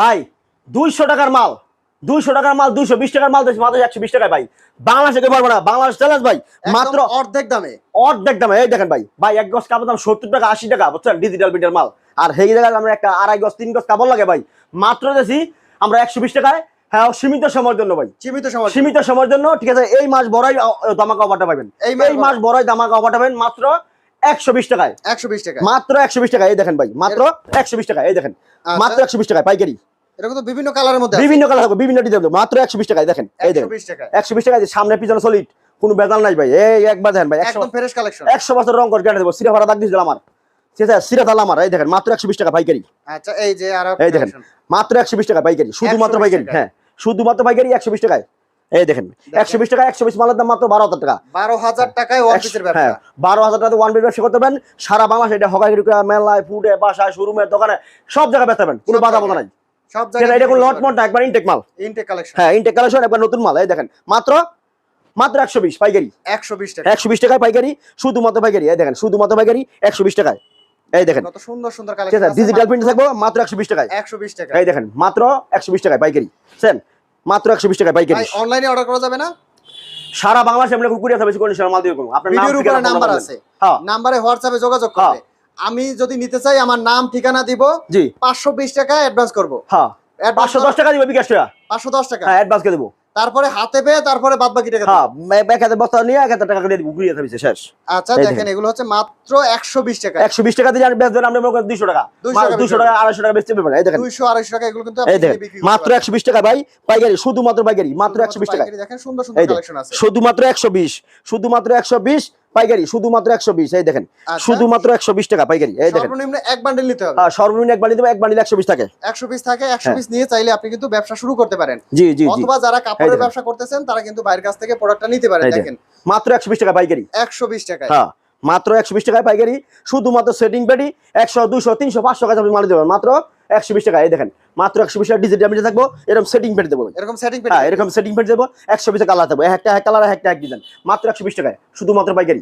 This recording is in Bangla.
ভাই 200 টাকার মাল 220 টাকার মাল দিচ্ছি মাত্র 120 টাকায় ভাই। বাংলাদেশে কেউ পারবো না, বাংলাদেশ চ্যালেঞ্জ ভাই, মাত্র অর্ধেক দামে। এই দেখেন ভাই, এক গজ কাপড় দাম 70 টাকা 80 টাকা, বুঝছেন, ডিজিটাল প্রিন্টের মাল। আর হেই জায়গায় আমরা একটা 2.5 গজ 3 গজ কাপড় লাগে ভাই, মাত্র দিছি আমরা 120 টাকায়। হ্যাঁ, সীমিত সময়ের জন্য ভাই, সীমিত সময়ের জন্য, ঠিক আছে। এই মাস বড়াই ধামাকা অফারটা পাবেন, এই মাস বড়াই ধামাকা অফারটা পাবেন মাত্র 120 টাকায়, 120 টাকা, মাত্র 120 টাকা। এই দেখেন ভাই, মাত্র 120 টাকা, এই দেখেন মাত্র 120 টাকায় পাইকারি। এরকম তো বিভিন্ন কালারের মধ্যে, বিভিন্ন কালার হবে, বিভিন্ন ডিজাইন হবে, মাত্র 120 টাকায় দেখেন। এই দেখেন 120 টাকায় সামনে পিছনে সলিড, কোনো বেজাল নাই ভাই। এই একবার দেখেন ভাই, একদম ফ্রেশ কালেকশন, 100 বছর রং করে গ্যারান্টি দেব। সিরা ভাড়া দাগ দিয়েছিলাম আমার, ঠিক আছে, সিরা তালা আমার। এই দেখেন মাত্র 120 টাকা পাইকারি। আচ্ছা, এই যে আর এই দেখেন মাত্র 120 টাকা পাইকারি, শুধুমাত্র পাইকারি। হ্যাঁ, শুধুমাত্র পাইকারি 120 টাকায়। এই দেখেন 120 টাকা, 120 মালের দাম মাত্র 12,000 টাকা। 12,000 টাকায় ওয়ান পিসের ব্যবসা। হ্যাঁ, 12,000 টাকা ওয়ান পিস ব্যবসা করতে পারেন সারা বাংলাদেশে। এটা হকারি মেলায়, ফুডে, বাসায়, শোরুমে, দোকানে সব জায়গায় বেচতে পারেন, কোনো বাধা বাধা নাই। সব জায়গায় এটা কোনো লট মট না, একবার ইনটেক মাল, ইনটেক কালেকশন। হ্যাঁ, ইনটেক কালেকশন, একবার নতুন মাল। এই দেখেন মাত্র 120 পাইকারি, 120 টাকা, 120 টাকায় পাইকারি, শুধুমাত্র পাইকারি। এই দেখেন শুধুমাত্র পাইকারি 120 টাকায়। এই দেখেন কত সুন্দর সুন্দর কালেকশন আছে, ডিজিটাল প্রিন্ট থাকবে মাত্র 120 টাকায়, 120 টাকা। এই দেখেন মাত্র 120 টাকায় পাইকারি, সেন মাত্র 120 টাকায় পাইকারি। ভাই অনলাইনে অর্ডার করা যাবে না? সারা বাংলাদেশে আমরা কুরিয়ার সার্ভিস কন্ডিশনাল মাল দিয়ে করব। আপনার নাম, ভিডিওর উপরে নাম্বার আছে, হ্যাঁ, নম্বরে হোয়াটসঅ্যাপে যোগাযোগ করবে। আমি যদি নিতে চাই, আমার নাম ঠিকানা দিব, জি, 520 টাকা অ্যাডভান্স করব। হ্যাঁ, 510 টাকা দিব বিকাশ টাকা, 510 টাকা, হ্যাঁ, অ্যাডভান্স করে দেব। তারপরে হাতে পেয়ে তারপরে বাদ বাকি টাকা। হ্যাঁ, এক হাজার বস্তা নিয়ে 1000 টাকা করে দিব, কুরিয়ার সার্ভিসে শেষ। আচ্ছা, দেখেন এগুলো হচ্ছে মাত্র 120 টাকা। 120 টাকা দিয়ে বেচবেন আপনি মনে করেন 200 টাকা, 200 টাকা 250 টাকা বেচতে পারবেন। এই দেখেন 200 250 টাকা এগুলো কিন্তু এই আপনি দেখেন বিক্রি মাত্র 120 টাকা ভাই পাইকারি, শুধুমাত্র পাইকারি, মাত্র 120 টাকা। দেখেন সুন্দর সুন্দর কালেকশন আছে, শুধুমাত্র 120, শুধুমাত্র 120 পাইকারি, শুধুমাত্র 120। এই দেখেন শুধুমাত্র 120 টাকা পাইকারি। এই দেখেন সর্বনিম্ন এক বান্ডেল নিতে হবে। হ্যাঁ, সর্বনিম্ন এক বান্ডিল দেব, এক বান্ডিল 120 থাকে, 100 পিস থাকে। 100 পিস নিয়ে চাইলে আপনি কিন্তু ব্যবসা শুরু করতে পারেন। জি জি জি। অথবা যারা কাপড়ের ব্যবসা করতেছেন তারা কিন্তু বাইরের কাছ থেকে প্রোডাক্টটা নিতে পারেন। দেখেন মাত্র 120 টাকা পাইকারি, 120 টাকায়। হ্যাঁ, মাত্র 120 টাকায় পাইকারি, শুধুমাত্র সেটিং পেটি 100 200 300 500 টাকা আপনি মাল দেবেন মাত্র 120 টাকা। এই দেখেন মাত্র 120 টাকা ডিজিটাল প্রিন্ট থাকবো, এরকম সেটিং পেটি দেবো, এরকম সেটিং পেটি, হ্যাঁ, এরকম সেটিং পেটি দেবো 120 কালার দেবো, একটা কালার একটা এক ডিজাইন, মাত্র 120 টাকায়, শুধুমাত্র পাইকারি।